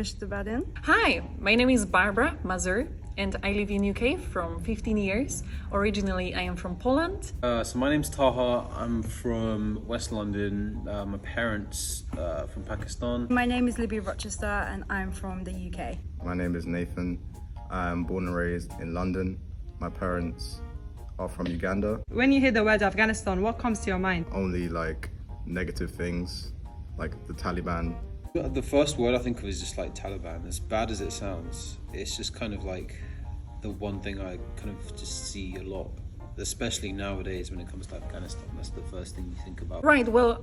Peshtabadin. Hi, my name is Barbara Mazur and I live in UK from 15 years. Originally, I am from Poland. So my name's Taha. I'm from West London. My parents from Pakistan. My name is Libby Rochester and I'm from the UK. My name is Nathan. I'm born and raised in London. My parents are from Uganda. When you hear the word Afghanistan, what comes to your mind? Only like negative things, like the Taliban. The first word I think of is just like Taliban. As bad as it sounds, it's just kind of like the one thing I kind of just see a lot, especially nowadays when it comes to Afghanistan. That's the first thing you think about. Right, well,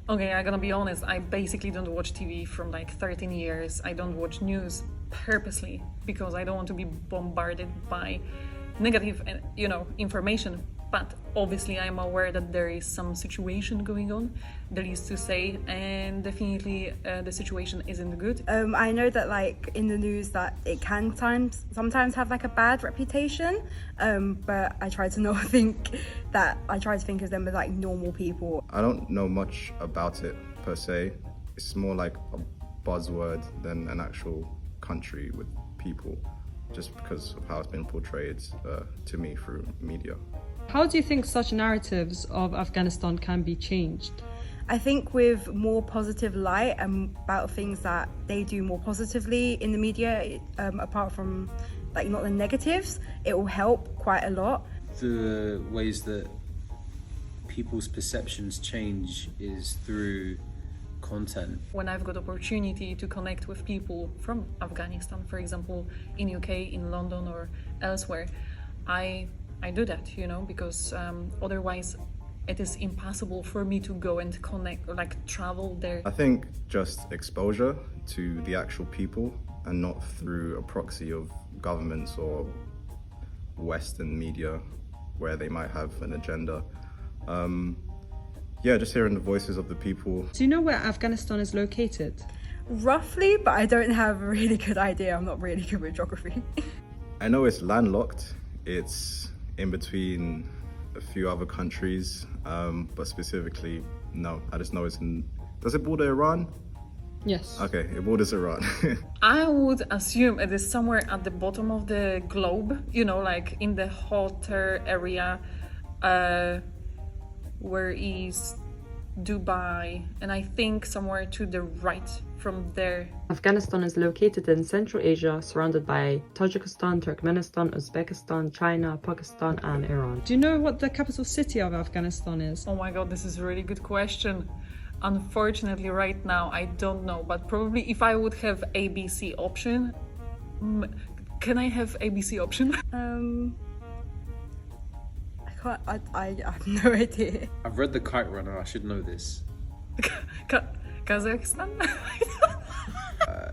okay, I'm gonna be honest. I basically don't watch TV from like 13 years. I don't watch news purposely because I don't want to be bombarded by negative, information. But obviously I'm aware that there is some situation going on, that is to say, and definitely the situation isn't good. I know that like in the news that it can sometimes have like a bad reputation, but I try to think of them as like normal people. I don't know much about it per se. It's more like a buzzword than an actual country with people, just because of how it's been portrayed to me through media. How do you think such narratives of Afghanistan can be changed? I think with more positive light and about things that they do more positively in the media, apart from like not the negatives, it will help quite a lot. The ways that people's perceptions change is through content. When I've got opportunity to connect with people from Afghanistan, for example, in UK, in London or elsewhere, I do that, because otherwise it is impossible for me to go and connect or like travel there. I think just exposure to the actual people and not through a proxy of governments or Western media where they might have an agenda. Just hearing the voices of the people. Do you know where Afghanistan is located? Roughly, but I don't have a really good idea. I'm not really good with geography. I know it's landlocked. It's in between a few other countries, but specifically, no. I just know it's in... Does it border Iran? Yes. Okay, it borders Iran. I would assume it is somewhere at the bottom of the globe, like in the hotter area, where is Dubai, and I think somewhere to the right from there. Afghanistan is located in Central Asia, surrounded by Tajikistan, Turkmenistan, Uzbekistan, China, Pakistan, and Iran. Do you know what the capital city of Afghanistan is? Oh my god, this is a really good question. Unfortunately, right now, I don't know, but probably if I would have ABC option... Can I have ABC option? I have no idea. I've read The Kite Runner. I should know this. Kazakhstan?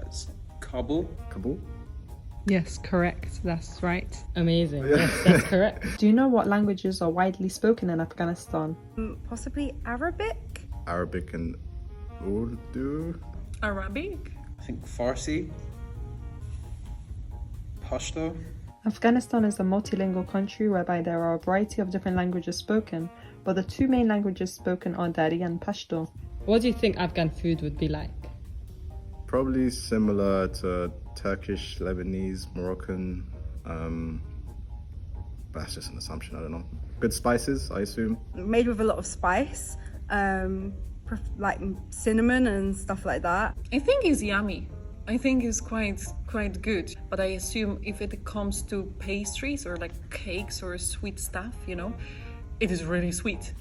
It's Kabul. Kabul? Yes, correct. That's right. Amazing. Yes, that's correct. Do you know what languages are widely spoken in Afghanistan? Possibly Arabic? Arabic and Urdu? Arabic? I think Farsi. Pashto. Afghanistan is a multilingual country whereby there are a variety of different languages spoken, but the two main languages spoken are Dari and Pashto. What do you think Afghan food would be like? Probably similar to Turkish, Lebanese, Moroccan, but that's just an assumption, I don't know. Good spices, I assume. Made with a lot of spice, like cinnamon and stuff like that. I think it's yummy. I think it's quite good, but I assume if it comes to pastries or like cakes or sweet stuff, it is really sweet.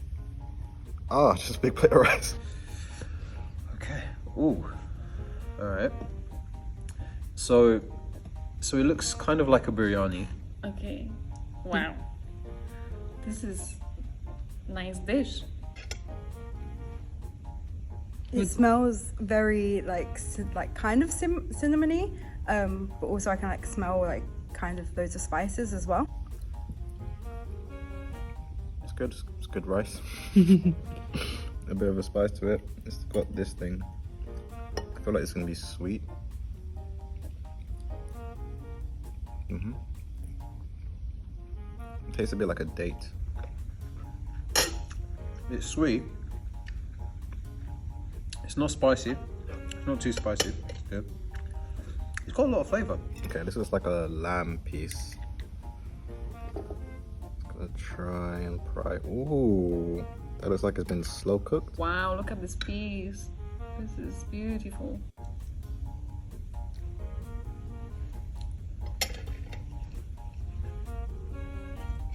Oh, just a big plate of rice. Okay. Ooh. All right. So it looks kind of like a biryani. Okay. Wow. This is nice dish. It smells very like kind of cinnamony, but also I can like smell like kind of loads of spices as well. It's good. It's good rice. A bit of a spice to it. It's got this thing. I feel like it's gonna be sweet. It tastes a bit like a date. It's sweet. It's not spicy. It's not too spicy. It's good. got a lot of flavour. Okay, this is like a lamb piece. Gonna try and pry. Ooh, that looks like it's been slow cooked. Wow, look at this piece. This is beautiful.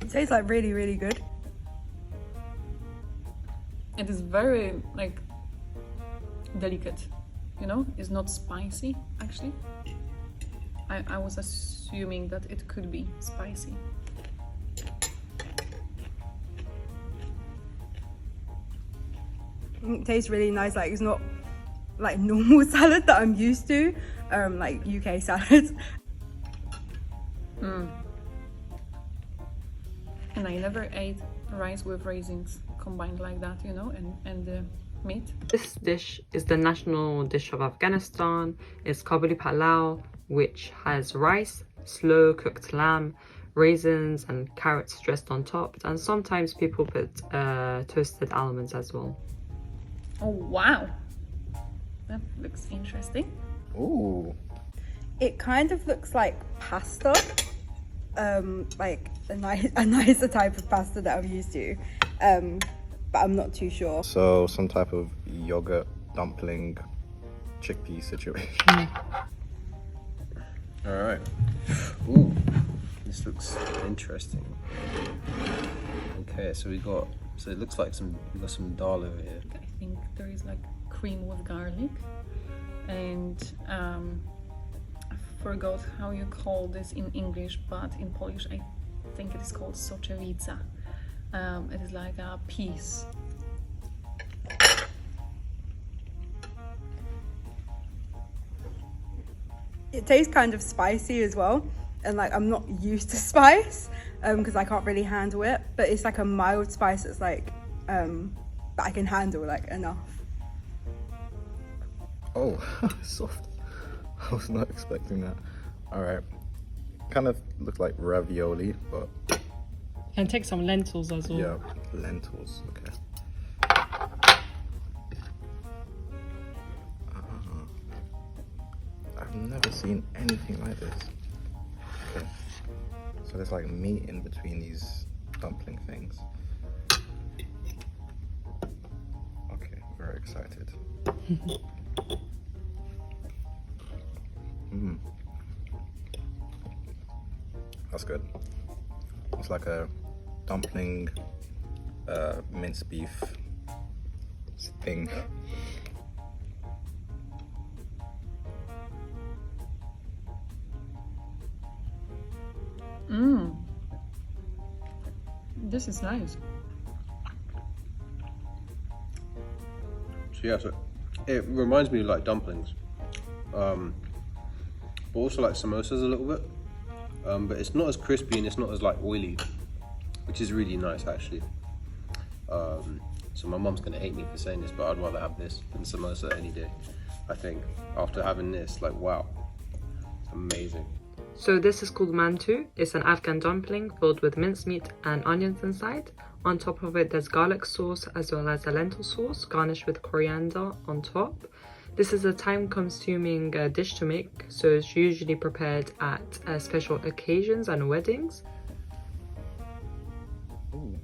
It tastes like really, really good. It is very like delicate, you know? It's not spicy actually. I was assuming that it could be spicy. It tastes really nice. Like, it's not like normal salad that I'm used to, like UK salad. And I never ate rice with raisins combined like that, you know, and the meat. This dish is the national dish of Afghanistan. It's kabuli palau, which has rice, slow cooked lamb, raisins and carrots dressed on top, and sometimes people put toasted almonds as well. Oh wow, that looks interesting. Ooh, It kind of looks like pasta, like a nicer type of pasta that I'm used to, but I'm not too sure. so some type of yogurt dumpling chickpea situation. All right. Ooh, this looks interesting. Okay, so we got. So it looks like we got some dal over here. I think there is like cream with garlic, and I forgot how you call this in English, but in Polish I think it is called soczewica. It is like a piece. It tastes kind of spicy as well, and like I'm not used to spice because I can't really handle it, but it's like a mild spice that's like that I can handle like enough. Oh, soft. I was not expecting that. All right, kind of looks like ravioli, but And take some lentils as well. yeah, lentils. Okay. I've never seen anything like this. Okay. So there's like meat in between these dumpling things. Okay, very excited. That's good. It's like a dumpling, minced beef thing. This is nice. So yeah, so it reminds me of like dumplings, but also like samosas a little bit. But it's not as crispy and it's not as like oily, which is really nice actually. So my mum's gonna hate me for saying this, but I'd rather have this than samosa any day. I think after having this, like wow, it's amazing. So this is called mantu. It's an Afghan dumpling filled with mincemeat and onions inside. On top of it there's garlic sauce as well as a lentil sauce garnished with coriander on top. This is a time-consuming dish to make, so it's usually prepared at special occasions and weddings. Ooh,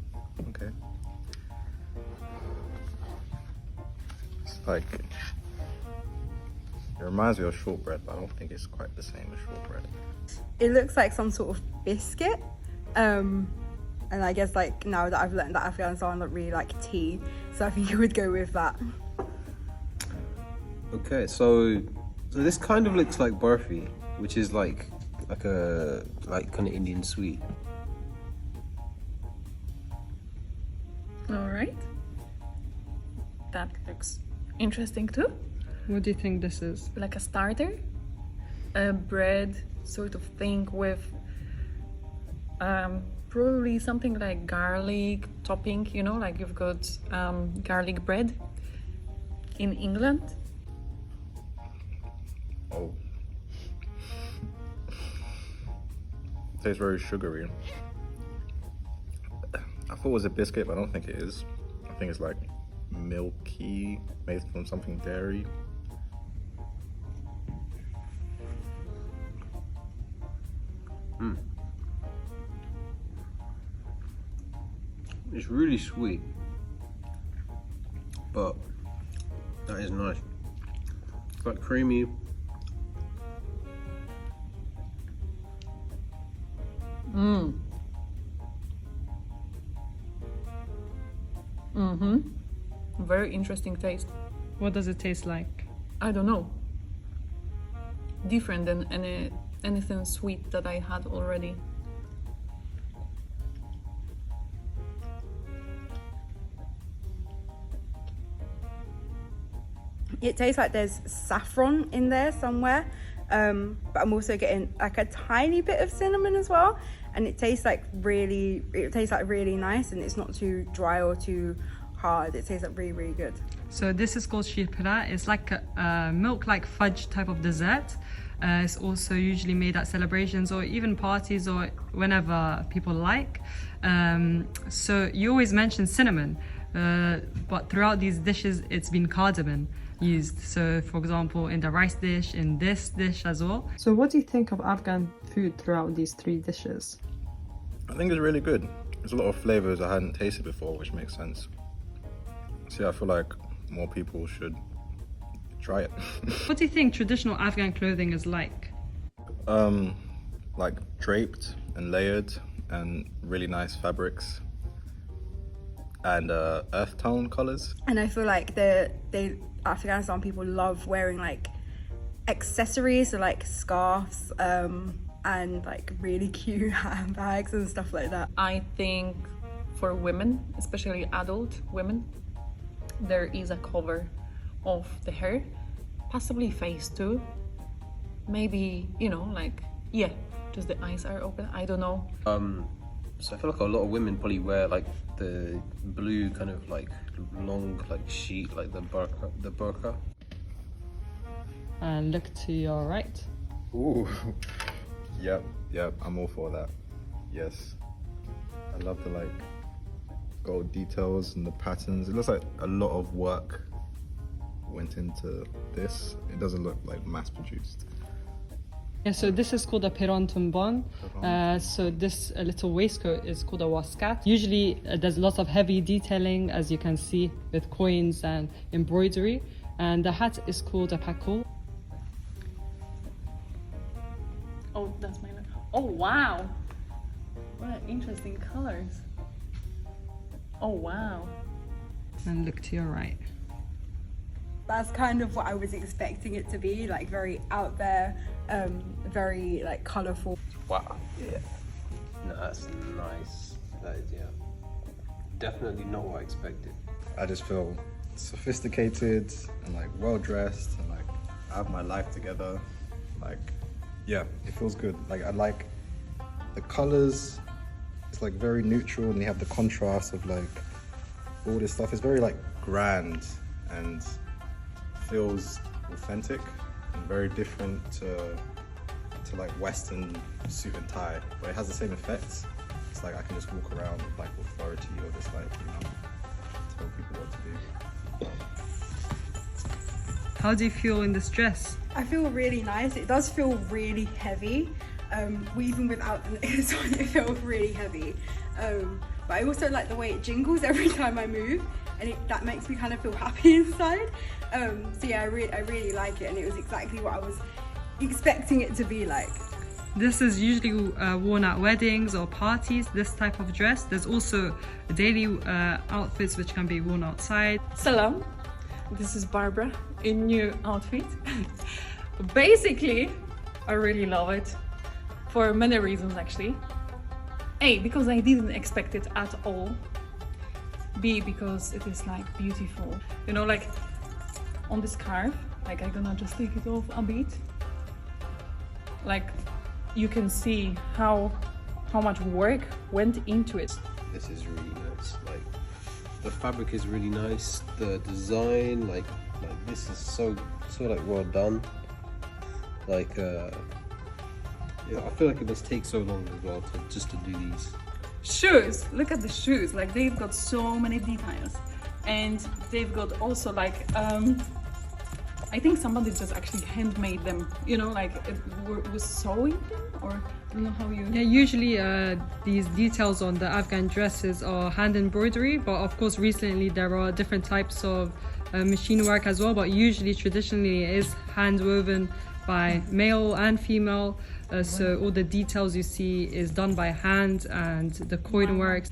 okay. It's like, it reminds me of shortbread, but I don't think it's quite the same as shortbread. It looks like some sort of biscuit, and I guess like now that I've learned that Afghanistan don't really like tea, so I think you would go with that. Okay, so this kind of looks like barfi, which is like a kind of Indian sweet. All right. That looks interesting too. What do you think this is? Like a starter, a bread sort of thing with probably something like garlic topping, you know, like you've got garlic bread in England. Oh. Tastes very sugary. I thought it was a biscuit, but I don't think it is. I think it's like milky, made from something dairy. It's really sweet, but that is nice. It's like creamy. Very interesting taste. What does it taste like? I don't know. Different than anything sweet that I had already. It tastes like there's saffron in there somewhere, but I'm also getting like a tiny bit of cinnamon as well, and it tastes like really nice, and it's not too dry or too hard. It tastes like really good. So this is called Sheerpera. It's like a milk-like fudge type of dessert. It's also usually made at celebrations or even parties or whenever people like. So you always mention cinnamon, but throughout these dishes it's been cardamom used. So for example, in the rice dish, in this dish as well. So what do you think of Afghan food throughout these 3 dishes? I think it's really good. There's a lot of flavors I hadn't tasted before, which makes sense. So yeah, I feel like more people should try it. What do you think traditional Afghan clothing is like? Like draped and layered and really nice fabrics and earth tone colors. And I feel like Afghanistan people love wearing like accessories, so like scarves, and like really cute handbags and stuff like that. I think for women, especially adult women, there is a cover of the hair, possibly face too. Maybe, you know, like, yeah, just the eyes are open. I don't know. So I feel like a lot of women probably wear like the blue kind of like long like sheet, like the burqa. And look to your right. Ooh. Yep, I'm all for that. Yes. I love the like gold details and the patterns. It looks like a lot of work went into this. It doesn't look like mass produced. Yeah, so this is called a peron tumbon. So this little waistcoat is called a waskat. Usually there's lots of heavy detailing, as you can see, with coins and embroidery. And the hat is called a pakul. Oh, that's my... Oh, wow! What interesting colors. Oh, wow. And look to your right. That's kind of what I was expecting it to be, like very out there, very like colourful. Wow. Yeah. No, that's nice. That is, yeah. Definitely not what I expected. I just feel sophisticated and like well dressed and like I have my life together. Like, yeah, it feels good. Like I like the colors. It's like very neutral, and you have the contrast of like all this stuff. It's very like grand and feels authentic and very different to like Western suit and tie, but it has the same effects. It's like I can just walk around with like authority or just like, you know, tell people what to do. How do you feel in this dress? I feel really nice. It does feel really heavy. Even without the layers on, it feels really heavy. But I also like the way it jingles every time I move, and that makes me kind of feel happy inside. So yeah, I really like it, and it was exactly what I was expecting it to be like. This is usually worn at weddings or parties, this type of dress. There's also daily outfits which can be worn outside. Salam, this is Barbara in new outfit. Basically, I really love it for many reasons actually. A, because I didn't expect it at all. B, because it is like beautiful. You know, like on this scarf, like I'm gonna just take it off a bit. Like you can see how much work went into it. This is really nice. Like the fabric is really nice. The design, like this is so like well done. Like yeah, I feel like it must take so long as well to do these. Shoes, look at the shoes. Like they've got so many details, and they've got also like I think somebody just actually handmade them, you know, like it was sewing them, or I don't know how you... Yeah, usually these details on the Afghan dresses are hand embroidery, but of course recently there are different types of machine work as well, but usually traditionally it is hand woven by male and female, so all the details you see is done by hand, and the coin works.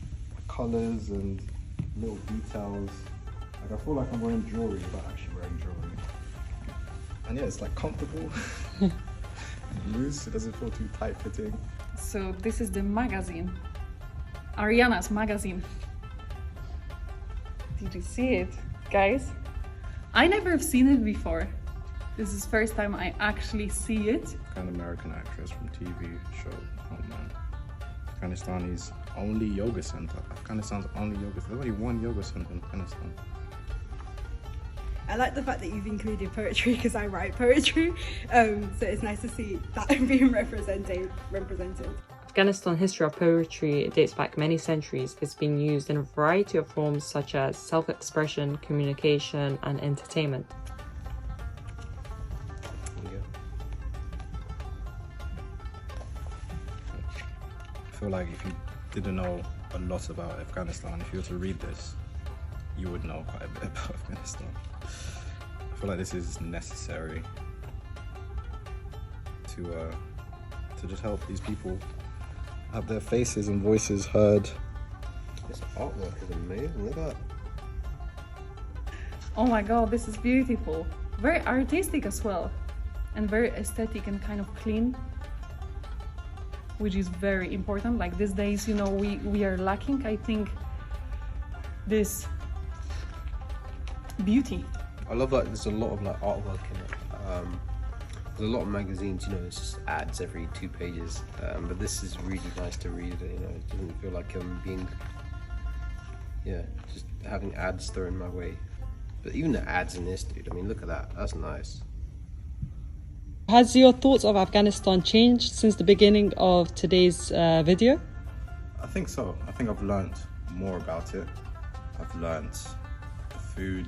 Colours and little details. Like I feel like I'm wearing jewellery without actually wearing jewellery. And yeah, it's like comfortable, loose, it doesn't feel too tight fitting. So this is the magazine, Ariana's magazine. Did you see it, guys? I never have seen it before. This is first time I actually see it. An American actress from TV show Handmade. Afghanistan's only yoga center. Afghanistan's only yoga center. There's only one yoga center in Afghanistan. I like the fact that you've included poetry because I write poetry, so it's nice to see that being represented. Afghanistan history of poetry dates back many centuries. It's been used in a variety of forms such as self-expression, communication, and entertainment. I feel like if you didn't know a lot about Afghanistan, if you were to read this, you would know quite a bit about Afghanistan. I feel like this is necessary to just help these people have their faces and voices heard. This artwork is amazing, look at that. Oh my god, this is beautiful. Very artistic as well, and very aesthetic and kind of clean, which is very important. Like these days, you know, we are lacking, I think, this beauty. I love that there's a lot of like artwork in it. There's a lot of magazines, you know, it's just ads every 2 pages, but this is really nice to read. You know, it doesn't feel like I'm being, just having ads thrown my way. But even the ads in this, dude, I mean, look at that, that's nice. Has your thoughts of Afghanistan changed since the beginning of today's video? I think so. I think I've learned more about it. I've learned the food,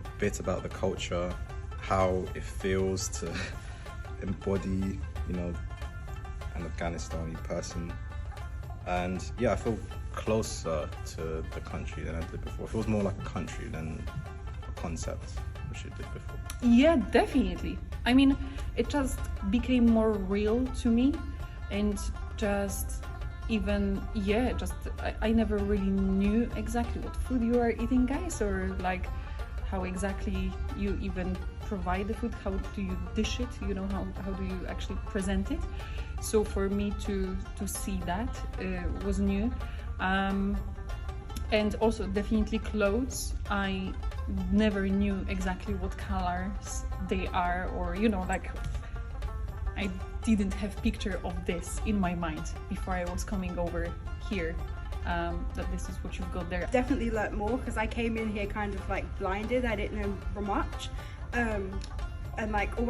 a bit about the culture, how it feels to embody, you know, an Afghanistani person. And yeah, I feel closer to the country than I did before. It feels more like a country than a concept, which it did before. Yeah, definitely. I mean, it just became more real to me, and just even, I never really knew exactly what food you are eating, guys, or like how exactly you even provide the food, how do you dish it, you know, how do you actually present it. So for me to see that was new. And also definitely clothes. I never knew exactly what colors they are, or, you know, like I didn't have picture of this in my mind before I was coming over here, that this is what you've got there. Definitely learnt more because I came in here kind of like blinded. I didn't know much, and like all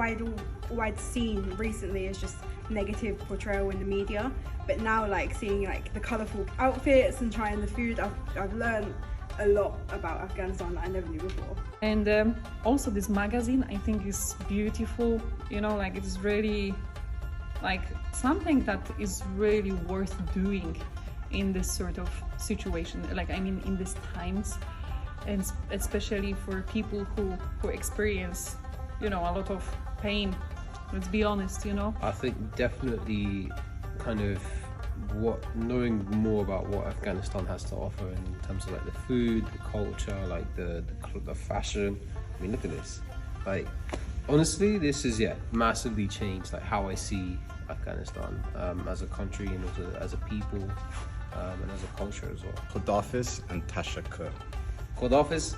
I'd seen recently is just negative portrayal in the media, but now like seeing like the colourful outfits and trying the food, I've learned a lot about Afghanistan that I never knew before. And also this magazine, I think, is beautiful, you know, like it's really like something that is really worth doing in this sort of situation, like I mean in these times, and especially for people who experience, you know, a lot of pain. Let's be honest, you know. I think definitely kind of knowing more about what Afghanistan has to offer in terms of like the food, the culture, like the fashion. I mean, look at this. Like, honestly, this is massively changed like how I see Afghanistan as a country and also as a people and as a culture as well. Khudafis and Tashakkur. Khudafis